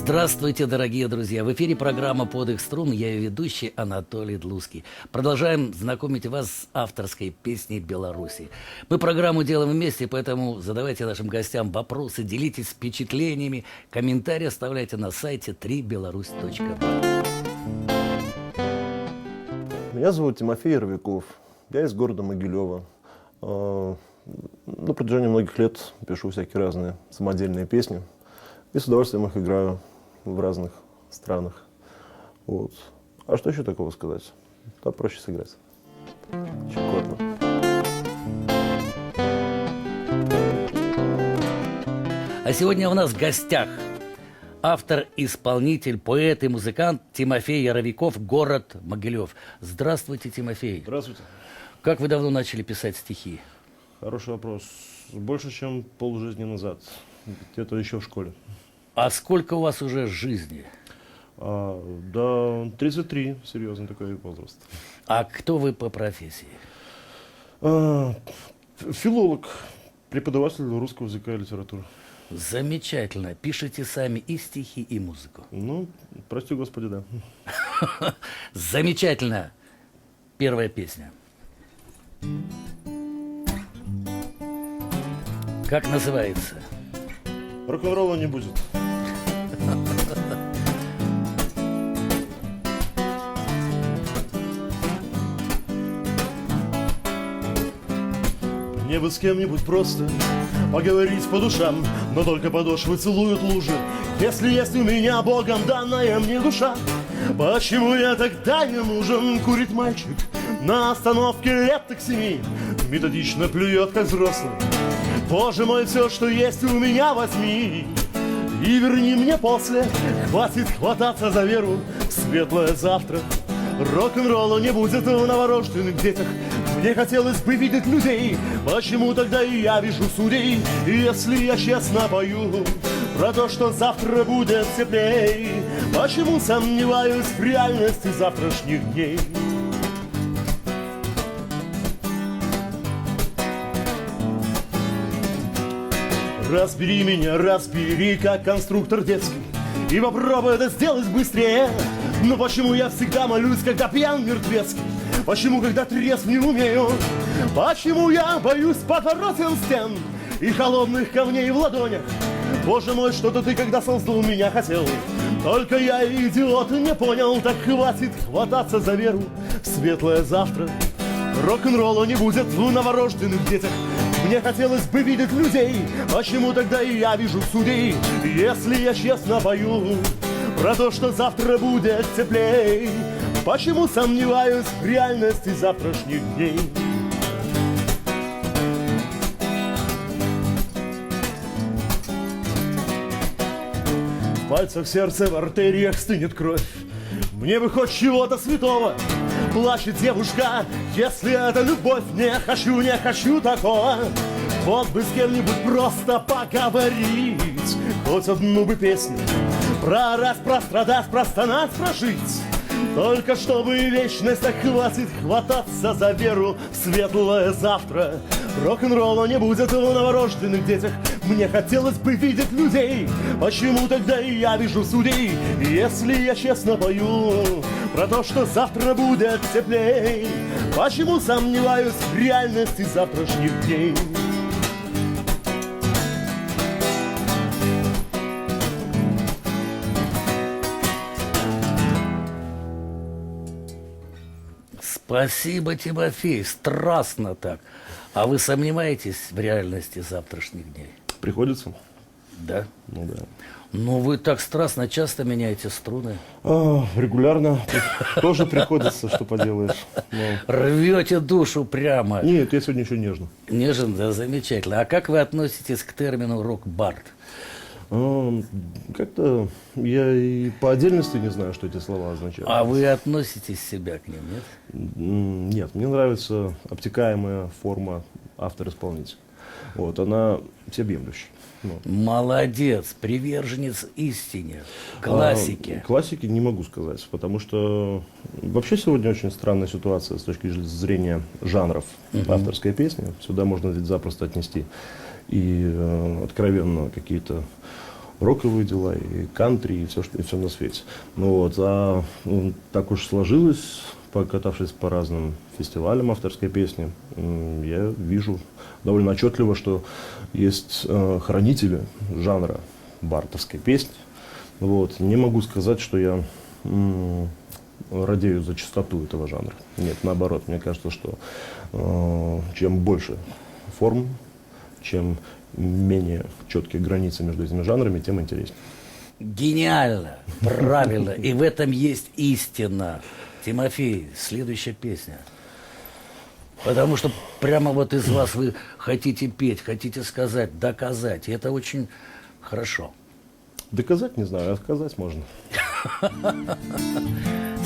Здравствуйте, дорогие друзья! В эфире программа «Подых струн». Я ее ведущий Анатолий Длуцкий. Продолжаем знакомить вас с авторской песней Беларуси. Мы программу делаем вместе, поэтому задавайте нашим гостям вопросы, делитесь впечатлениями, комментарии оставляйте на сайте 3belарусь.бай. Меня зовут Тимофей Яровиков. Я из города Могилева. На протяжении многих лет пишу всякие разные самодельные песни. И с удовольствием их играю в разных странах. Вот. А что еще такого сказать? Да проще сыграть. Щекотно. А сегодня у нас в гостях автор, исполнитель, поэт и музыкант Тимофей Яровиков, город Могилев. Здравствуйте, Тимофей. Здравствуйте. Как вы давно начали писать стихи? Хороший вопрос. Больше, чем полжизни назад. Где-то еще в школе. А сколько у вас уже жизни? Да, 33. Серьезный такой возраст. А кто вы по профессии? Филолог, преподаватель русского языка и литературы. Замечательно. Пишете сами и стихи, и музыку. Ну, прости господи, да. Замечательно. Первая песня. Как называется? Рок-н-ролла не будет. Мне бы с кем-нибудь просто поговорить по душам, но только подошвы целуют лужи. Если есть у меня Богом данная мне душа, почему я тогда не нужен? Курит мальчик на остановке лет так 7, методично плюет, как взрослый. Боже мой, все, что есть у меня, возьми и верни мне после. Хватит хвататься за веру в светлое завтра. Рок-н-ролла не будет в новорожденных детях. Мне хотелось бы видеть людей, почему тогда и я вижу судей? Если я честно пою про то, что завтра будет теплей, почему сомневаюсь в реальности завтрашних дней? Разбери меня, разбери, как конструктор детский, и попробуй это сделать быстрее. Но почему я всегда молюсь, когда пьян мертвецкий? Почему, когда трезв, не умею? Почему я боюсь подворотен стен и холодных камней в ладонях? Боже мой, что-то ты, когда создал меня, хотел. Только я, идиот, не понял. Так хватит хвататься за веру в светлое завтра. Рок-н-ролла не будет в новорожденных детях. Мне хотелось бы видеть людей, почему тогда и я вижу судей? Если я честно пою про то, что завтра будет теплей, почему сомневаюсь в реальности завтрашних дней? В пальцах сердце, в артериях стынет кровь. Мне бы хоть чего-то святого. Плачет девушка, если это любовь. Не хочу такого. Вот бы с кем-нибудь просто поговорить, хоть одну бы песню прорать, прострадать, простонать, прожить. Только чтобы вечность, так хватит хвататься за веру в светлое завтра. Рок-н-ролла не будет в новорожденных детях. Мне хотелось бы видеть людей, почему тогда и я вижу судей? Если я честно пою про то, что завтра будет теплей, почему сомневаюсь в реальности завтрашних дней? Спасибо, Тимофей, страстно так. А вы сомневаетесь в реальности завтрашних дней? Приходится? Да. Ну да. Ну вы так страстно часто меняете струны. Регулярно. Тоже приходится, что поделаешь. Рвете душу прямо. Нет, я сегодня еще нежно. Нежен, да, замечательно. А как вы относитесь к термину рок-бард? Как-то я и по отдельности не знаю, что эти слова означают. А вы относитесь себя к ним, нет? Нет, мне нравится обтекаемая форма автор-исполнитель. Вот, она всеобъемлющая. Вот. Молодец, приверженец истине, классики. Классики не могу сказать, потому что вообще сегодня очень странная ситуация с точки зрения жанров авторской песни. Сюда можно ведь запросто отнести и откровенно какие-то роковые дела, и кантри, и все на свете. Ну вот, так уж сложилось, покатавшись по разным фестивалям авторской песни, я вижу довольно отчетливо, что есть хранители жанра бардовской песни. Вот. Не могу сказать, что я радею за чистоту этого жанра. Нет, наоборот, мне кажется, что чем больше форм, чем менее четкие границы между этими жанрами, тем интереснее. Гениально, правильно, и в этом есть истина. Тимофей, следующая песня. Потому что прямо вот из вас вы хотите петь, хотите сказать, доказать, и это очень хорошо. Доказать не знаю, а сказать можно.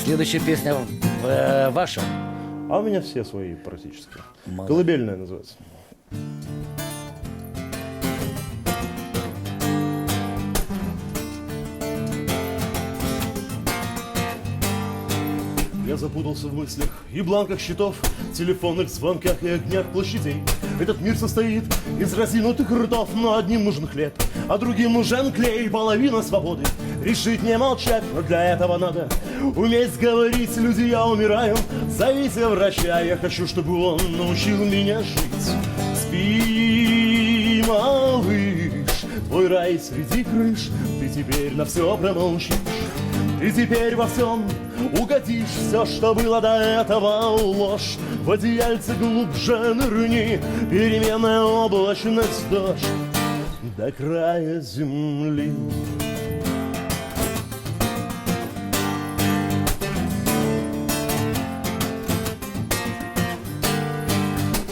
Следующая песня ваша? А у меня все свои практически. Молодец. Колыбельная называется. Я запутался в мыслях и бланках счетов, телефонных звонках и огнях площадей. Этот мир состоит из разинутых ртов, но одним нужен хлеб, а другим нужен клей, половина свободы. Решить не молчать, но для этого надо уметь говорить. Люди, я умираю, зовите врача, я хочу, чтобы он научил меня жить. Спи, малыш, твой рай среди крыш, ты теперь на все промолчишь. Ты теперь во всем угодишь, все, что было до этого ложь. В одеяльце глубже нырни, переменная облачность, дождь до края земли.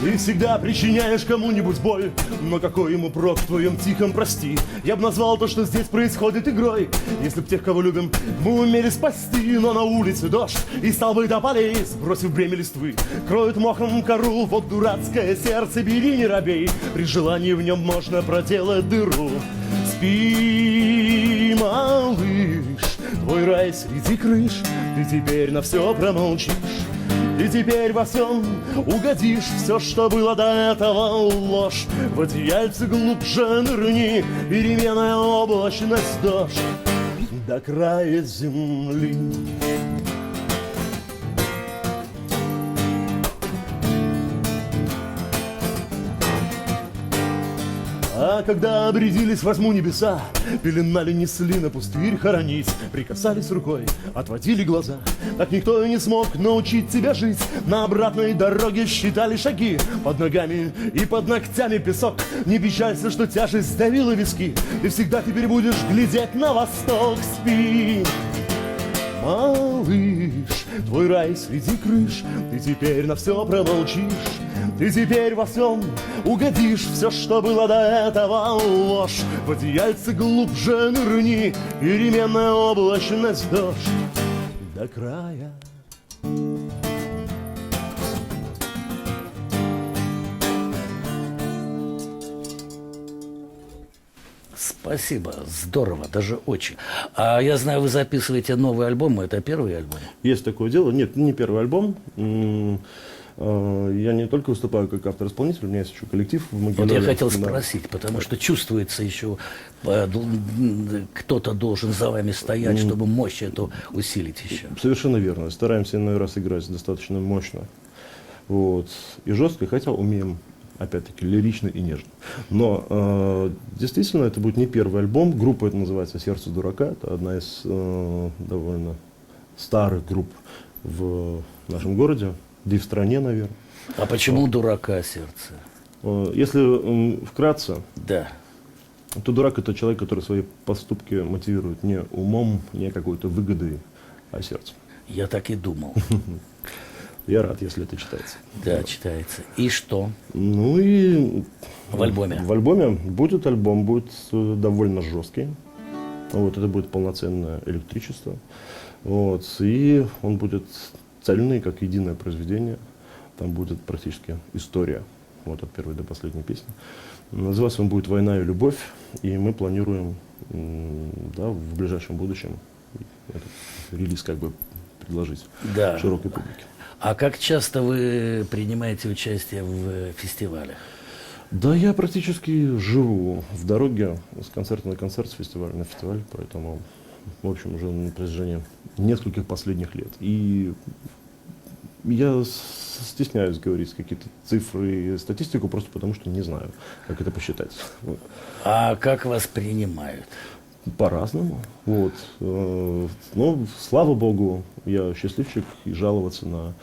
Ты всегда причиняешь кому-нибудь боль, но какой ему прок в твоем тихом прости? Я бы назвал то, что здесь происходит, игрой. Если б тех, кого любим, мы умели спасти. Но на улице дождь и столбы до полей, сбросив бремя листвы, кроют мохом кору. Вот дурацкое сердце, бери, не робей, при желании в нем можно проделать дыру. Спи, малыш, твой рай среди крыш, ты теперь на все промолчишь. Ты теперь во всем угодишь, все, что было до этого ложь. В одеяльце глубже нырни, переменная облачность, дождь до края земли. А когда обрядились возьму небеса, пеленали, несли на пустырь хоронить, прикасались рукой, отводили глаза. Так никто и не смог научить тебя жить. На обратной дороге считали шаги, под ногами и под ногтями песок. Не печалься, что тяжесть сдавила виски, ты всегда теперь будешь глядеть на восток. Спи, малыш, твой рай среди крыш, ты теперь на все промолчишь. Ты теперь во всем угодишь, все, что было до этого ложь. В одеяльце глубже нырни, переменная облачность, дождь до края. Спасибо, здорово, даже очень. А я знаю, вы записываете новый альбом, это первый альбом? Есть такое дело. Нет, не первый альбом. Я не только выступаю как автор-исполнитель, у меня есть еще коллектив в Могилеве. Вот я хотел Да. спросить, потому что чувствуется еще, кто-то должен за вами стоять, чтобы мощь эту усилить еще. Совершенно верно. Стараемся иной раз играть достаточно мощно. Вот. И жестко, хотя умеем, опять-таки, лирично и нежно. Но действительно, это будет не первый альбом. Группа это называется «Сердце дурака». Это одна из довольно старых групп в нашем городе. Да и в стране, наверное. А почему дурака сердце? Если вкратце, Да. то дурак – это человек, который свои поступки мотивирует не умом, не какой-то выгодой, а сердцем. Я так и думал. Я рад, если это читается. Да, читается. И что Ну и в альбоме? в альбоме будет альбом, будет довольно жесткий. Вот, это будет полноценное электричество. Вот, и он будет цельный, как единое произведение. Там будет практически история, вот от первой до последней песни. Называться он будет «Война и любовь», и мы планируем, да, в ближайшем будущем этот релиз как бы предложить Да. широкой публике. А как часто вы принимаете участие в фестивалях? Да, я практически живу в дороге с концерта на концерт, с фестиваля на фестиваль, поэтому, в общем, уже на протяжении нескольких последних лет. И я стесняюсь говорить какие-то цифры и статистику, просто потому что не знаю, как это посчитать. Вот. А как вас принимают? По-разному. Вот. Но, слава богу, я счастливчик, и жаловаться на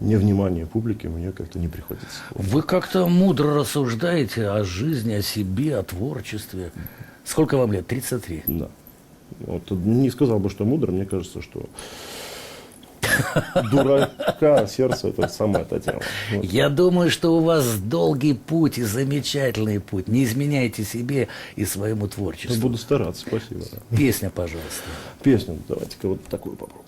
невнимание публики мне как-то не приходится. Вы как-то мудро рассуждаете о жизни, о себе, о творчестве. Сколько вам лет? 33? Да. Вот, не сказал бы, что мудро, мне кажется, что дурака сердце — это самая та тема. Вот. Я думаю, что у вас долгий путь и замечательный путь. Не изменяйте себе и своему творчеству. Буду стараться, спасибо. Да. Песня, пожалуйста. Песню давайте-ка вот такую попробуем.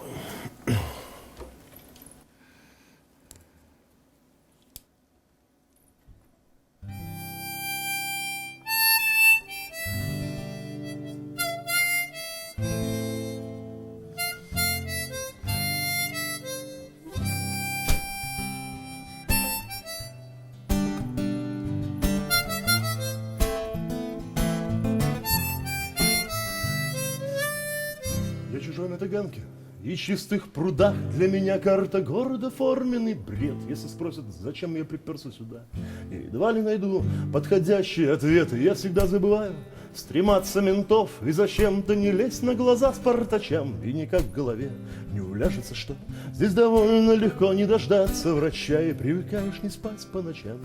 Я чужой на Таганке и чистых прудах. Для меня карта города форменный бред. Если спросят, зачем я приперся сюда, я едва ли найду подходящие ответы. Я всегда забываю стрематься ментов и зачем-то не лезть на глаза спартачам. И никак в голове не уляжется, что здесь довольно легко не дождаться врача, и привыкаешь не спать по ночам.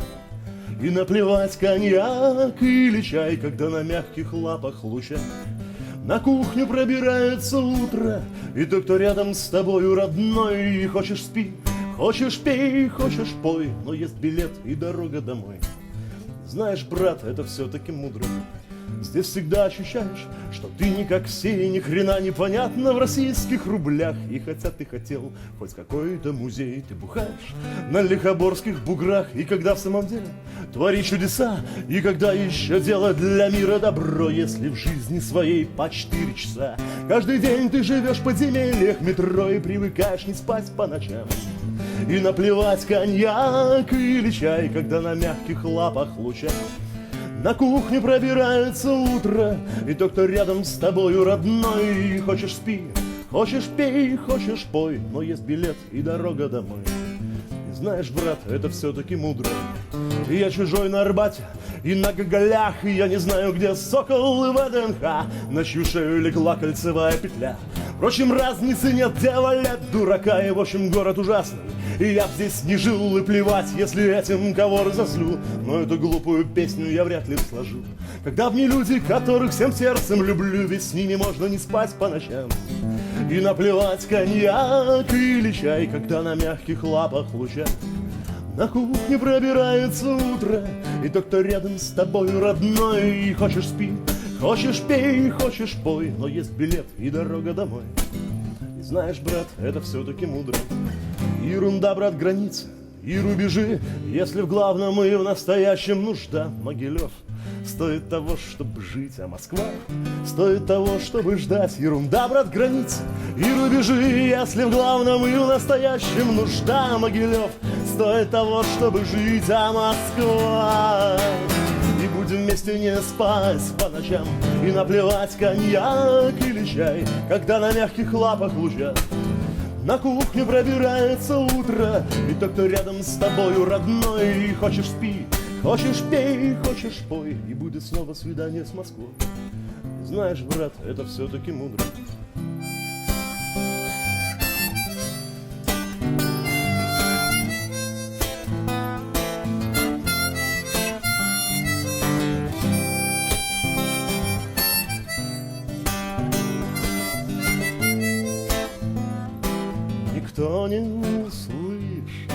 И наплевать коньяк или чай, когда на мягких лапах луча на кухню пробирается утро, и тот, кто рядом с тобою родной. И хочешь спи, хочешь пей, хочешь пой, но есть билет и дорога домой. Знаешь, брат, это все-таки мудро. Здесь всегда ощущаешь, что ты не как все, ни хрена непонятно в российских рублях. И хотя ты хотел хоть какой-то музей, ты бухаешь на лихоборских буграх. И когда в самом деле твори чудеса, и когда еще дело для мира добро, если в жизни своей по 4 часа каждый день ты живешь в подземельях метро и привыкаешь не спать по ночам. И наплевать коньяк или чай, когда на мягких лапах луча на кухню пробирается утро, и тот, кто рядом с тобою родной. И хочешь спи, хочешь пей, хочешь пой, но есть билет и дорога домой. И знаешь, брат, это все-таки мудро. И я чужой на Арбате и на Гоголях, и я не знаю, где Сокол и ВДНХ, на чью шею легла кольцевая петля. Впрочем, разницы нет, где валят дурака, и в общем город ужасный. И я б здесь не жил, и плевать, если этим кого разозлю. Но эту глупую песню я вряд ли сложу, когда в ней люди, которых всем сердцем люблю, ведь с ними можно не спать по ночам. И наплевать коньяк или чай, когда на мягких лапах луча на кухне пробирается утро, и тот, кто рядом с тобой родной. И хочешь спи, хочешь пей, хочешь пой, но есть билет и дорога домой. И знаешь, брат, это все-таки мудро. Ерунда, брат, границы и рубежи, если в главном и в настоящем нужда. Могилев стоит того, чтобы жить, а Москва стоит того, чтобы ждать. Ерунда, брат, границы и рубежи, если в главном и в настоящем нужда. Могилев стоит того, чтобы жить, а Москва. И будем вместе не спать по ночам, и наплевать коньяк или чай, когда на мягких лапах луча на кухню пробирается утро, и тот, кто рядом с тобою родной. И хочешь спи, хочешь пей, хочешь пой, и будет снова свидание с Москвой. И знаешь, брат, это все-таки мудро. Никто не услышит.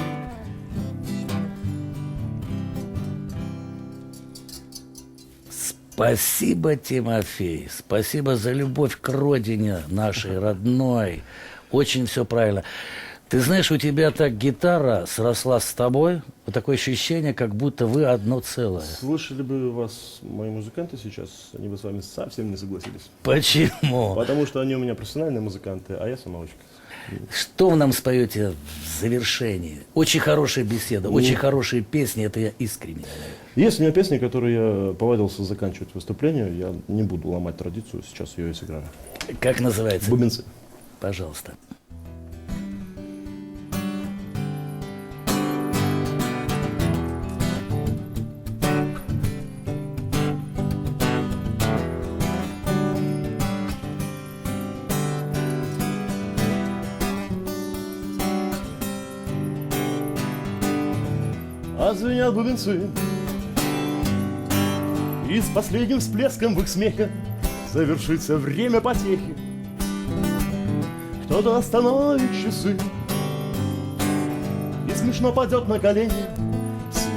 Спасибо, Тимофей. Спасибо за любовь к родине нашей родной. Очень все правильно. Ты знаешь, у тебя так гитара срослась с тобой, вот такое ощущение, как будто вы одно целое. Слышали бы вас мои музыканты сейчас, они бы с вами совсем не согласились. Почему? Потому что они у меня профессиональные музыканты, а я самоучка. Что вы нам споете в завершении? Очень хорошая беседа, очень хорошие песни, это я искренне. Есть у меня песня, которую я повадился заканчивать выступление. Я не буду ломать традицию, сейчас ее и сыграю. Как называется? Бубенцы. Пожалуйста. А звенят бубенцы, и с последним всплеском в их смехе завершится время потехи. Кто-то остановит часы и смешно падет на колени,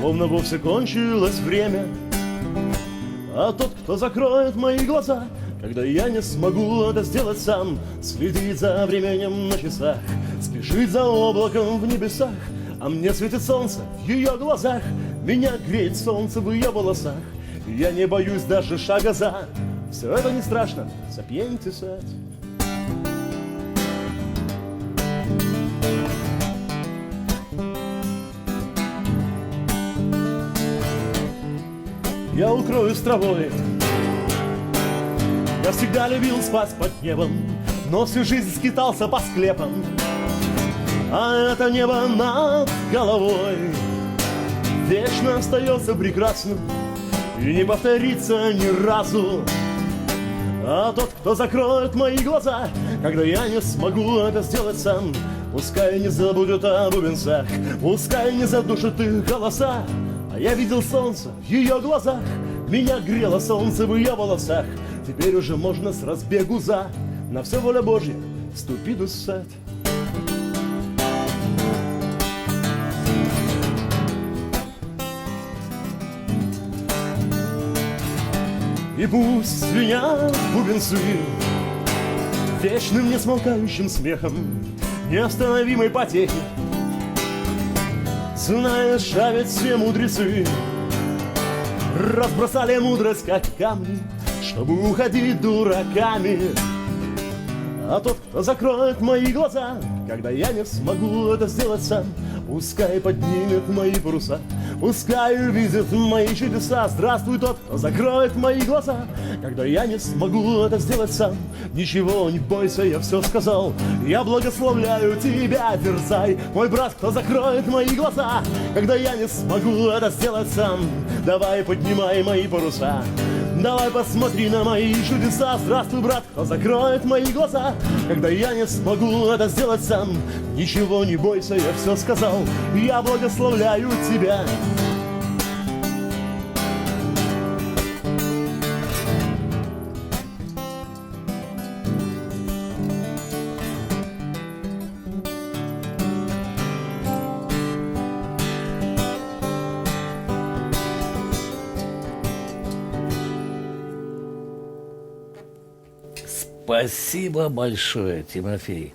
словно вовсе кончилось время. А тот, кто закроет мои глаза, когда я не смогу это сделать сам, следит за временем на часах, спешит за облаком в небесах. А мне светит солнце в ее глазах, меня греет солнце в ее волосах. Я не боюсь даже шага за, все это не страшно, сапиенти сать. Я укроюсь травой, я всегда любил спать под небом, но всю жизнь скитался по склепам. А это небо над головой вечно остается прекрасным и не повторится ни разу. А тот, кто закроет мои глаза, когда я не смогу это сделать сам, пускай не забудет о бубенцах, пускай не задушит их голоса. А я видел солнце в ее глазах, меня грело солнце в ее волосах. Теперь уже можно с разбегу за, на все воля Божья, ступи дусать. И пусть звенят бубенцы вечным несмолкающим смехом неостановимой потехи. Знаешь, а ведь все мудрецы разбросали мудрость, как камни, чтобы уходить дураками. А тот, кто закроет мои глаза, когда я не смогу это сделать сам, пускай поднимет мои паруса, пускай увидит мои чудеса. Здравствуй, тот, кто закроет мои глаза, когда я не смогу это сделать сам. Ничего не бойся, я все сказал, я благословляю тебя, дерзай, мой брат, кто закроет мои глаза, когда я не смогу это сделать сам. Давай, поднимай мои паруса, давай посмотри на мои чудеса. Здравствуй, брат, кто закроет мои глаза, когда я не смогу это сделать сам. Ничего не бойся, я все сказал, я благословляю тебя. Спасибо большое, Тимофей.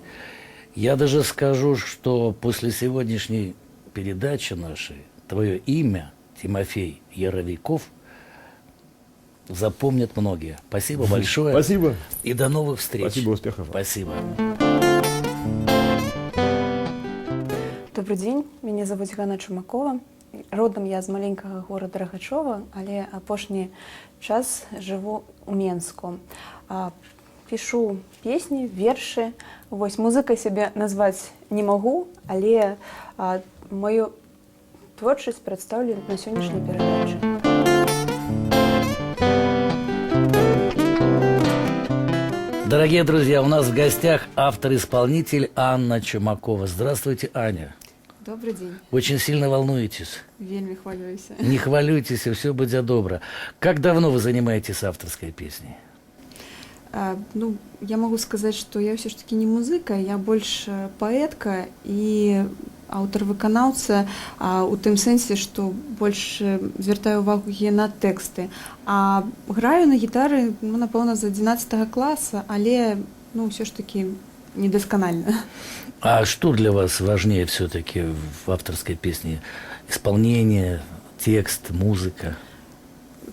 Я даже скажу, что после сегодняшней передачи нашей твое имя, Тимофей Яровиков, запомнят многие. Спасибо большое. Спасибо. И до новых встреч. Спасибо, успехов. Спасибо. Добрый дзень, мяне завуць Ганна Чумакова. Родам я з маленькага горада Рагачова, але апошні час жыву ў Менску. Пішу песні, вершы. Вось музыкай сябе назваць не магу, але маю творчасць прадстаўлю на сённяшняй перадачы. Дорогие друзья, у нас в гостях автор-исполнитель Анна Чумакова. Здравствуйте, Аня. Добрый день. Очень сильно волнуетесь? Вельми хвалююся. Не хвалюйтесь, и все будет добро. Как давно вы занимаетесь авторской песней? Я могу сказать, что я все-таки не музыка, я больше поэтка и аўтар-выканаўца у тым сэнсе, што больш звяртаю ўвагу на тэксты. А граю на гітары, напэўна, з 11 класа, але ўсё ж такі недоскональна. А что для вас важнее все-таки в авторской песне? Исполнение, текст, музыка?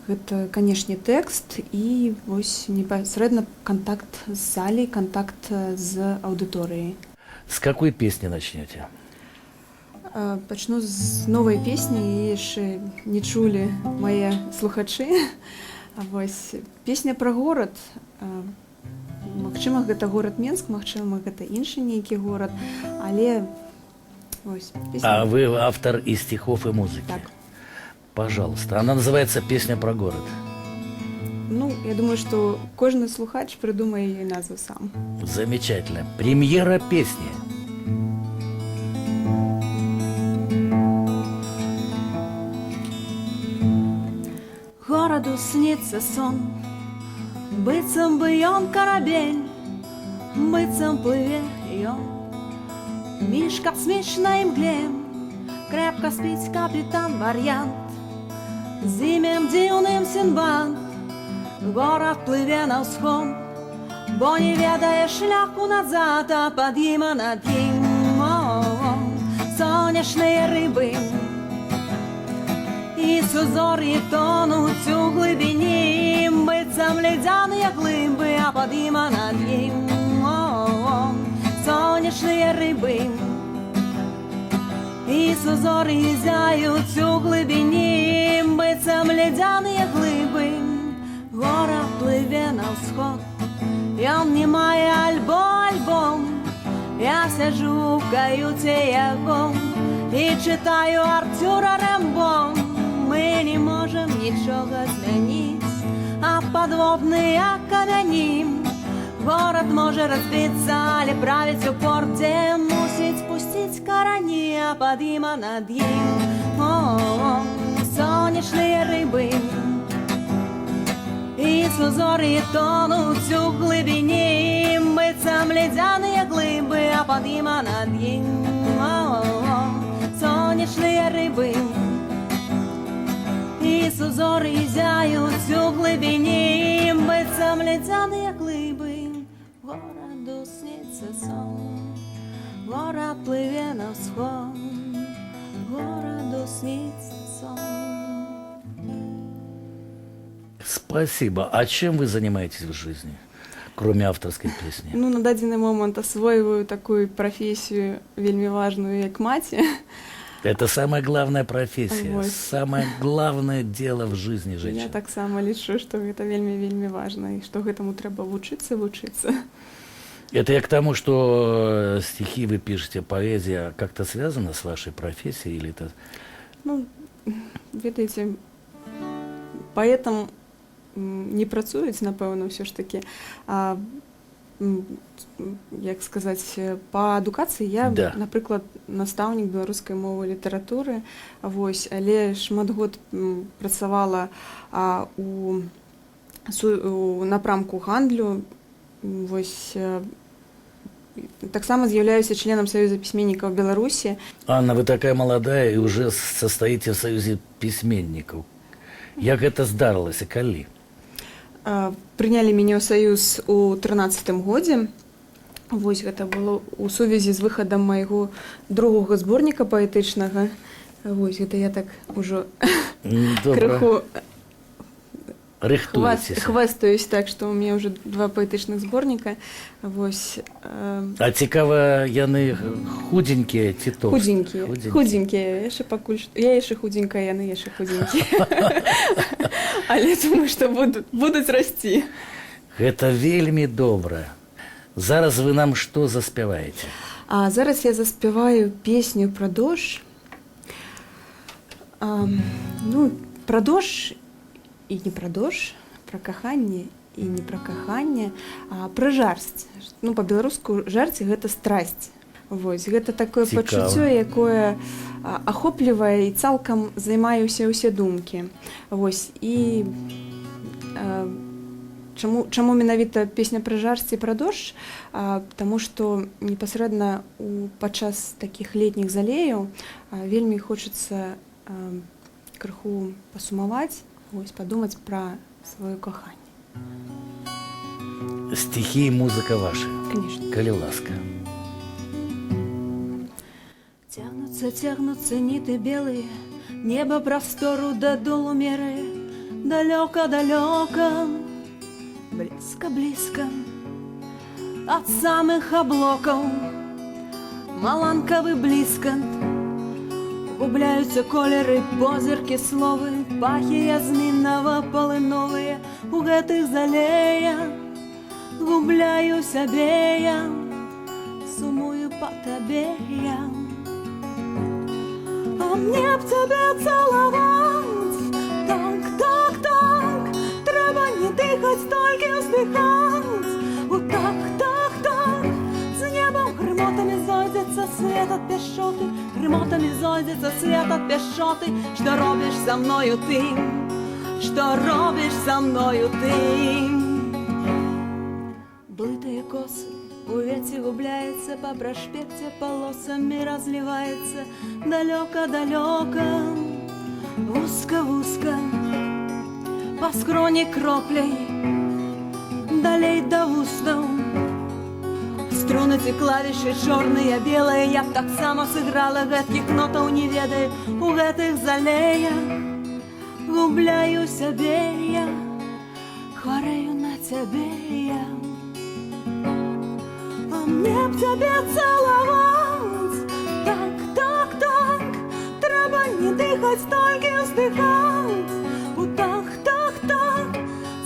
Гэта, канешне, тэкст і вось непасрэдна кантакт з залей, кантакт з аўдыторыяй. С какой песни начнете? Пачну з новай песні, яе яшчэ не чулі мае слухачы. Вось песня пра горад. Магчыма, гэта горад Менск, магчыма, гэта іншы нейкі горад, але вось А песня. вы автор и стихов, и музыки? Так. Пожалуйста. Она называется «Песня про город». Ну, я думаю, што кожны слухач прыдумае яе назву сам. Замечательно. Премьера песни. Гораду снится сон, быццам бы ён карабель, быццам плыве ён між касмічнай мгле. Крепка спіць капітан Вар'янт, з імем дзіўным Сінбад. Горад плыве на ўсход, бо не ведае шляху назад, а пад ім, а над ім сонечныя рыбы і сузор'і тонуць у глыбіні, быццам ледзяныя глыбы, а пад ім, а над ім сонечныя рыбы і сузор'і зяюць у глыбіні, быццам ледзяныя глыбы. Горад плыве на ўсход, ён не мае альбом. Я сяджу в каюце яго і читаю Артюра Рэмбо. Мы не можем нічога змяніць, а падводныя камяні. Горад можа разбіцца, але правіць у порце мусіць пусціць карані, а пад ім, а над ім сонечныя рыбы і сузор'і тонуць у глыбіні, быццам ледзяныя глыбы, а пад ім, а над ім сонечныя рыбы і сузор'і зяюць у глыбіні, быццам ледзяныя глыбы. Гораду снится сон, горад плыве на ўсход, гораду снится сон. Спасибо. А чем вы занимаетесь в жизни, кроме авторской песни? Ну, на дадзены момант асвойваю такую прафесію вельмі важную, як маці. Это самая главная профессия, Вот. самое главное дело в жизни женщины. Я таксама лічу, што гэта вельмі важна і што гэтаму трэба вучыцца. Это я к тому, что стихи вы пишете, поэзия как-то связана с вашей профессией или это? Ну, ведаеце, паэтам не працуюць, напэўна, ўсё ж такі. Як сказаць, па адукацыі я, Да. напрыклад, настаўнік беларускай мовы і літаратуры, вось, але шмат год працавала у напрамку гандлю. Вось, таксама з'яўляюся членам Саюза пісьменнікаў Беларусі. Анна, вы такая молодая и уже состоите в союзе письменников. Як это здарылася, калі? Прынялі мяне ў саюз у 13-м годзе. Вось гэта было ў сувязі з выхадам майго другога зборніка паэтычнага. Вось гэта я так ужо крыху Рыхтуецеся. хвастаюсь так, што ў мяне ўжо 2 паэтычных зборніка. Вось, А цікава, яны худенькія ці тоўстыя? худенькія. Яшчэ пакуль што я яшчэ худенькая, яны яшчэ худенькія. Але думаю, што будуць расці. Гэта вельмі добра. Зараз вы нам што заспяваеце? А зараз я заспяваю песню пра дождж. Ну, пра дождж і не пра дождж, пра каханне і не пра каханне, а пра жарсць. Ну, па-беларуску жарці гэта страсць. Вось, гэта такое Цікава. пачуццё, якое ахоплівае і цалкам займае ўсе думкі. Вось, і чаму менавіта песня пра жарсць і пра дождж? Таму што непасрэдна падчас такіх летніх залеяў вельмі хочацца крыху пасумаваць, вось, падумаць пра сваё каханне. стихи и музыка ваши. Конечно. Коли ласка. Тянутся, тянутся ниты белые, небо простору до долу меры, далеко, далеко, близко, близко, от самых облаков, маланковый блискант, губляются колеры, позірки, слови, пахи язмінного полиновые, у гэтых залеях губляю сябе я, сумую по табе я. А мне б тебе целовать, так, так, так, треба не дихать, тільки вздихать. Вот так, так, так, з небом гримотами зойдеться світ от пішоти, гримотами зойдеться світ от пішоти. Що робиш со мною ти, що робиш со мною ти? Блитые косы у вети губляется, по проспекте полосами разливается, далеко-далеко, узко-узко, по скроне кроплей, далей до устов. Струны ці клавіші чорныя, белыя, я б так само сыграла гэткіх нотаў не ведаю, у гэтых залеях губляю сябе я, хварэю на цябе я. А мне б тебе целовать, так, так, так, треба не дихать, тільки вздихать. Вот так, так, так,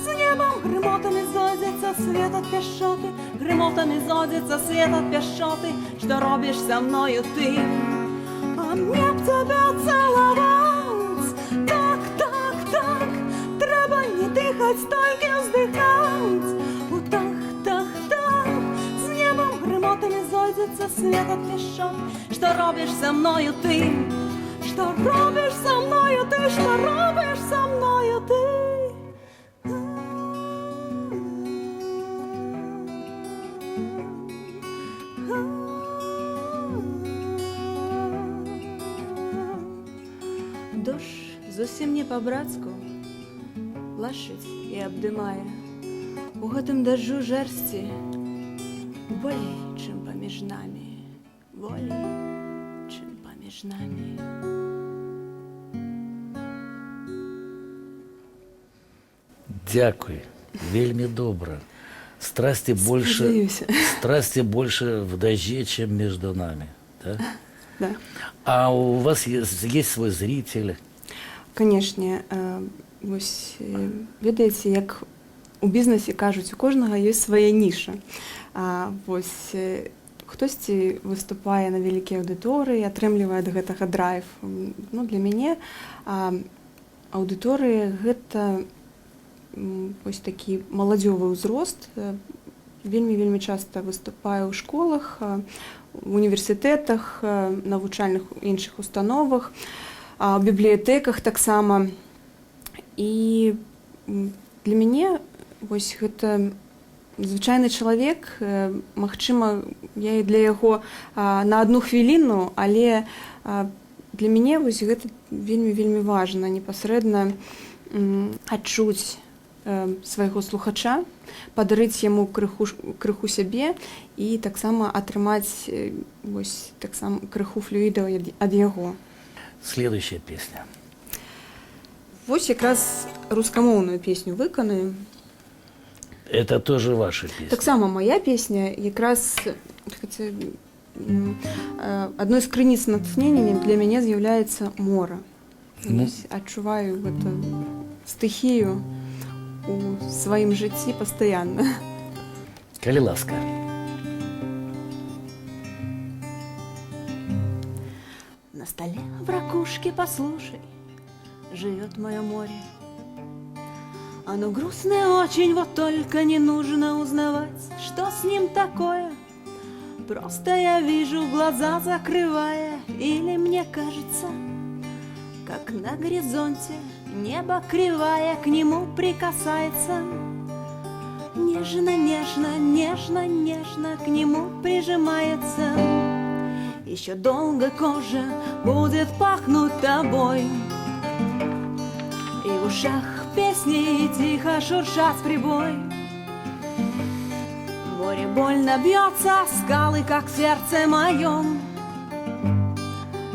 з небом гримотами зойдеться світ от пішоти, гримотами зойдеться світ от пішоти. Що робиш со мною ти? А мне б тебе целовать, так, так, так, треба не дихать, тільки вздихать. Вот так, так, так, з небом гримотами зойдеться світ от пішоти. Що робиш со мною ти? Що робиш со мною ти? Що робиш со мною ти? Дощ зовсім не по-братську лашить і обдимає. У гэтым дажджу жерсці болей, чым паміж намі, болей, чым паміж намі. Дякую, вельми добро. Страсти больше в дожде, чем между нами. Да? Да. А у вас есть свой зритель? Канешне, вось ведаеце, як у бізнесе кажуць, у кожнага ёсць свая ніша. Вось хтосьці выступае на вялікія аўдыторыі, атрымлівае ад гэтага драйв. Ну, для мяне аўдыторыя гэта вось такі маладзёвы ўзрост. Вельмі часта выступаю ў школах, в універсітэтах, навучальных іншых установах, у бібліятэках таксама. І для мяне вось гэта звычайны чалавек, магчыма, я і для яго на одну хвіліну, але для мяне вось гэта вельмі важна непасрэдна адчуць свайго слухача, падарыць яму крыху сябе і таксама атрымаць вось таксама крыху флюідаў ад яго. Следующая песня. Вось якраз рускамоўную песню выканаю. Это тоже ваша песня? Таксама моя песня, якраз адной з крыніц натхнення для мяне з'яўляецца мора. Адчуваю гэту стыхію у сваім жыцці пастаянна. Коли ласка. На столе в ракушке, послушай, живет мое море. Оно грустное очень, вот только не нужно узнавать, что с ним такое. Просто я вижу, глаза закрывая, или мне кажется, как на горизонте небо кривая к нему прикасается. Нежно, нежно, нежно, нежно к нему прижимается. Еще долго кожа будет пахнуть тобой, и в ушах песни тихо шуршат прибой. Море больно бьется о скалы, как в сердце моем.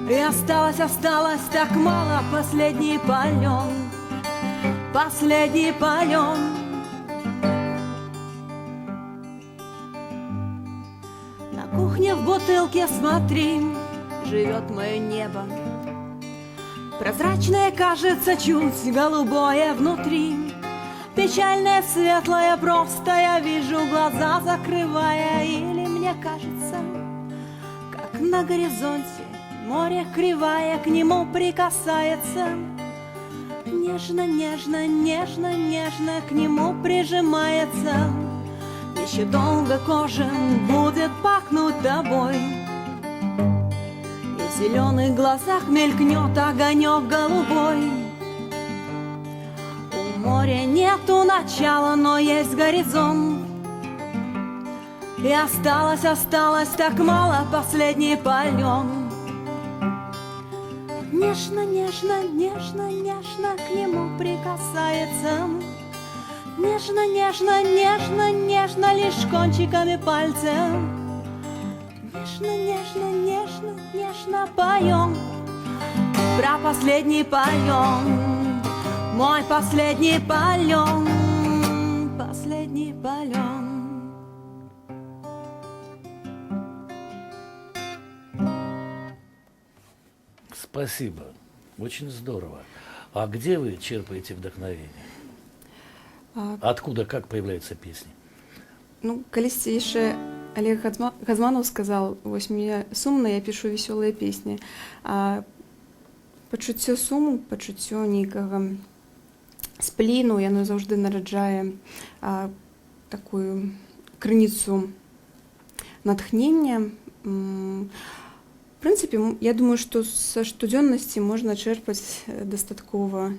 И осталось так мало, последний полет, последний полет. На кухне в бутылке, смотри, живет мое небо. Прозрачное, кажется, чуть голубое внутри. Печальное, светлое, просто я вижу, глаза закрывая. Или мне кажется, как на горизонте море кривая к нему прикасается. Нежно, нежно, нежно, нежно к нему прижимается. Еще долго кожа будет пахнуть тобой. В зеленых глазах мелькнет огонек голубой. У моря нету начала, но есть горизонт. И осталось так мало, последний полет. Нежно, нежно, нежно, нежно к нему прикасается. Нежно, нежно, нежно, нежно лишь кончиками пальцев. Нежно, нежно, нежно, нежно поем про последний полет. Мой последний полет, последний полет. Спасибо. Очень здорово. А где вы черпаете вдохновение? Откуда, как появляются песни? Ну, калісьці яшчэ Олег Газманов сказал: вось мне сумна, я пишу веселыя песні. А пачуццё суму, пачуццё нейкага спліну, яно заўжды нараджае такую крыніцу натхнення. В прынцыпе, я думаю, што са штодзённасці можна чэрпаць дастаткова.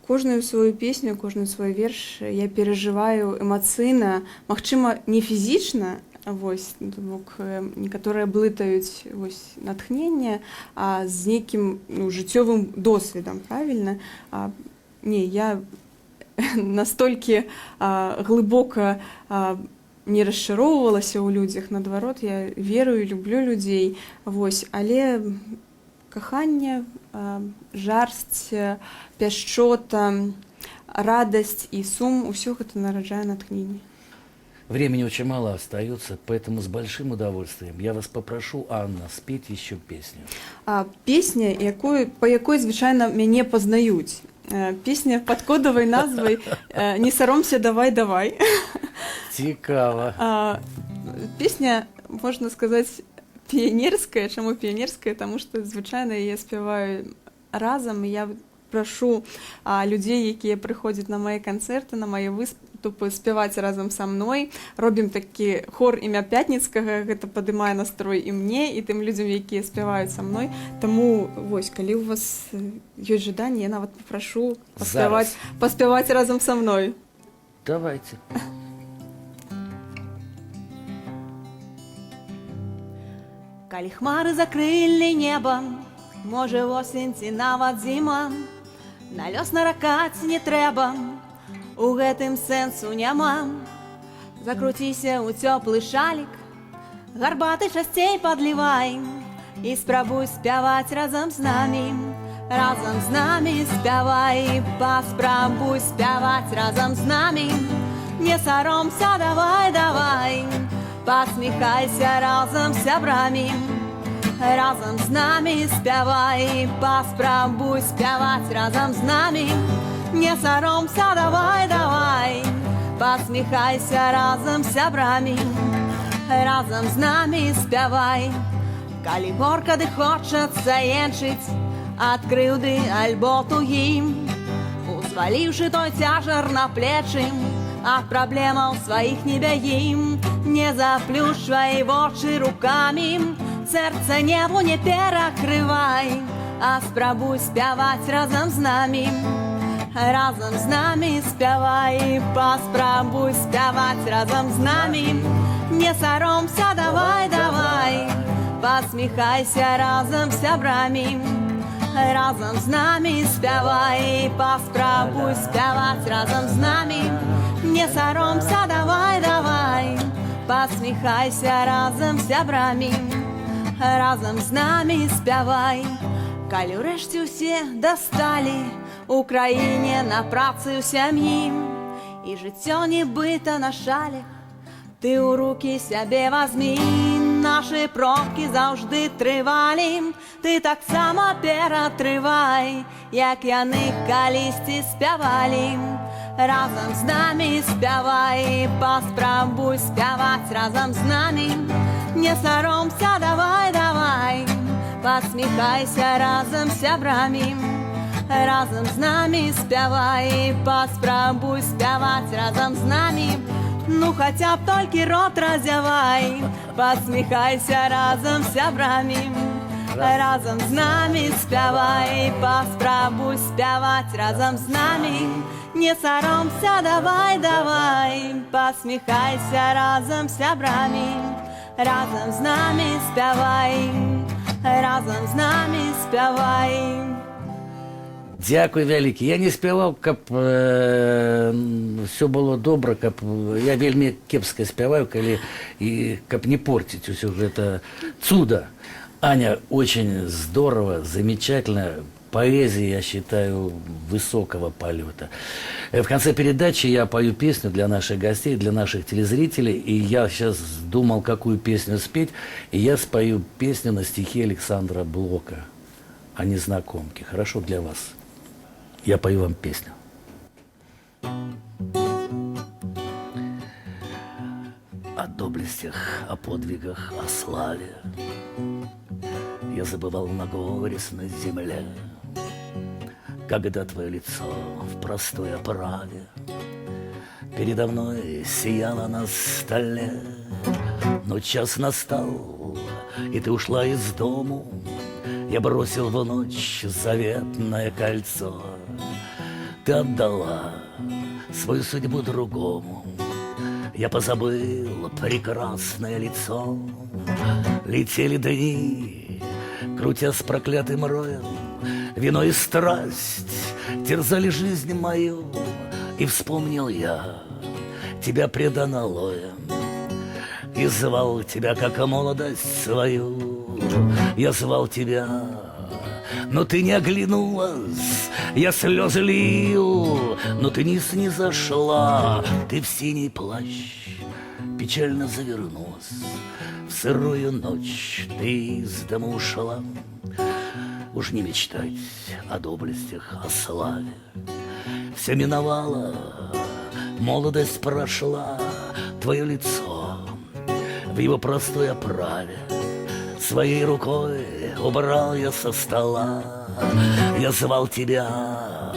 Кожную свою песню, кожны свой верш я перажываю эмацыйна, магчыма, не фізічна, вось, бок некаторыя блытаюць вось натхненне, а з нейкім жыццёвым досведам, правільна? Не, я настолькі глыбока не расчароўвалася ў людзях, наадварот, я верую, люблю людзей, вось, але каханне, жарсць, пяшчота, радасць и сум, усё гэта нараджае натхненне. Времени очень мало остается, поэтому с большим удовольствием я вас попрошу, Анна, спеть еще песню. Песня, по якой звычайна мяне пазнаюць. Песня под кодавай назвай «Не саромся, давай, давай». Цікава. Песня, можно сказать, піянерская. Чаму піянерская? Таму што звычайна я спяваю разам, і я прашу людзей, якія прыходзяць на мае канцэрты, на мае выступы, спяваць разам са мной. Робім такі хор імя Пятніцкага, гэта падымае настрой і мне, і тым людзям, якія спяваюць са мной. Таму вось, калі у вас ёсць жаданне, я нават паpraшу паспяваць разам са мной. Давайте. Калі хмары закрылі неба, можа осень ці нават зіма, на лёс наракаць не трэба, у гэтым сэнсу няма. Закруціся ў цёплы шалік, гарбаты часцей падлівай і спрабуй спяваць разам з намі. Разам з намі спявай, паспрабуй спяваць разам з намі. Не саромся, давай, давай, посміхайся разом з сябрамі. Разом з нами спявай, паспрабуй спяваць разом з нами. Не саромся, давай, давай, посміхайся разом з сябрамі. Разом з нами спявай. Калі горка ды хочацца енчыць ад крыўды альбо тугі, узваліўшы той цяжар на плечы, ад праблемаў сваіх не бягім. Не заплюшвай вочы рукамі, сэрца небу не перакрывай, а спрабуй спяваць разам з намі. Разам з намі спявай, паспрабуй спяваць разам з намі. Не саромся, давай, давай, посміхайся разам з сябрамі. Разам з намі спявай, паспрабуй спяваць разам з намі. Не саромся, давай, давай, посміхайся разом з сябрамі, разом з нами спявай. Калі ўрэшце ўсе дасталі у краіне на працы ў сям'і, і жыццё нібыта на шалях, ты ў рукі сябе вазьмі. Нашы продкі заўжды трывалі, ты таксама ператрывай, як яны калісьці спявалі. Разом з намі спявай, паспрабуй спяваць разом з намі. Не саромся, давай, давай, посміхайся разом з сябрамі. Разом з намі спявай, паспрабуй спяваць разом з намі. Ну хаця б толькі рот разявай, посміхайся разом з сябрамі. Разом з намі спявай, паспрабуй спяваць разом з намі. Не саромся, давай, давай, посміхайся разом з сябрамі. Разом з намі спявай, разом з намі спявай. Дзякуй вялікі. Я не спяваў, каб все было добра, каб я вельмі кепска спяваю, калі і каб не портить усё гэта цудо. Аня, очень здорово, замечательно. Поэзия, я считаю, высокого полета. В конце передачи я пою песню для наших гостей, для наших телезрителей. И я сейчас думал, какую песню спеть. И я спою песню на стихи Александра Блока о незнакомке. Хорошо для вас. Я пою вам песню. О доблестях, о подвигах, о славе я забывал на горестной земле, когда твое лицо в простой оправе передо мной сияло на столе. Но час настал, и ты ушла из дому. Я бросил в ночь заветное кольцо. Ты отдала свою судьбу другому. Я позабыл прекрасное лицо. Летели дни, крутя с проклятым роем, вино и страсть терзали жизнь мою. И вспомнил я тебя преданолоем, и звал тебя, как молодость свою. Я звал тебя, но ты не оглянулась. Я слезы лью, но ты не снизошла. Ты в синий плащ печально завернулась. В сырую ночь ты из дома ушла. Уж не мечтать о доблестях, о славе. Все миновало, молодость прошла. Твое лицо в его простой оправе своей рукой убрал я со стола. Я звал тебя,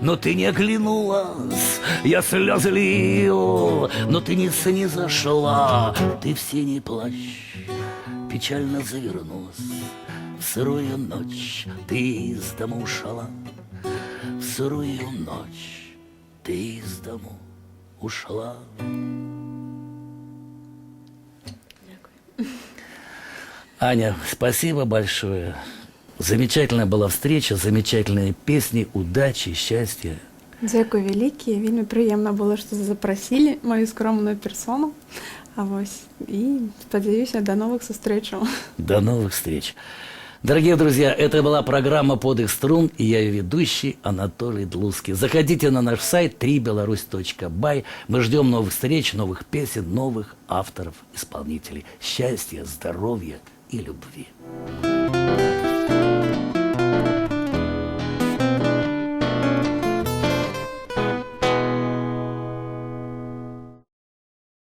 но ты не оглянулась. Я слезы лью, но ты не снизошла. Ты в синий плащ печально завернулась. В сырую ночь ты из дома ушла. В сырую ночь ты из дому ушла. Аня, спасибо большое. Замечательная была встреча, замечательные песни, удачи, счастья. Дзякуй вялікі, вельмі прыемна было, што запрасілі маю скромную персону. И спадзяюся, до новых сустрэчаў. До новых встреч. Дорогие друзья, это была программа «Под их струн», и я ее ведущий Анатолий Длуцкий. Заходите на наш сайт www.3belarus.by. Мы ждем новых встреч, новых песен, новых авторов, исполнителей. Счастья, здоровья и любви.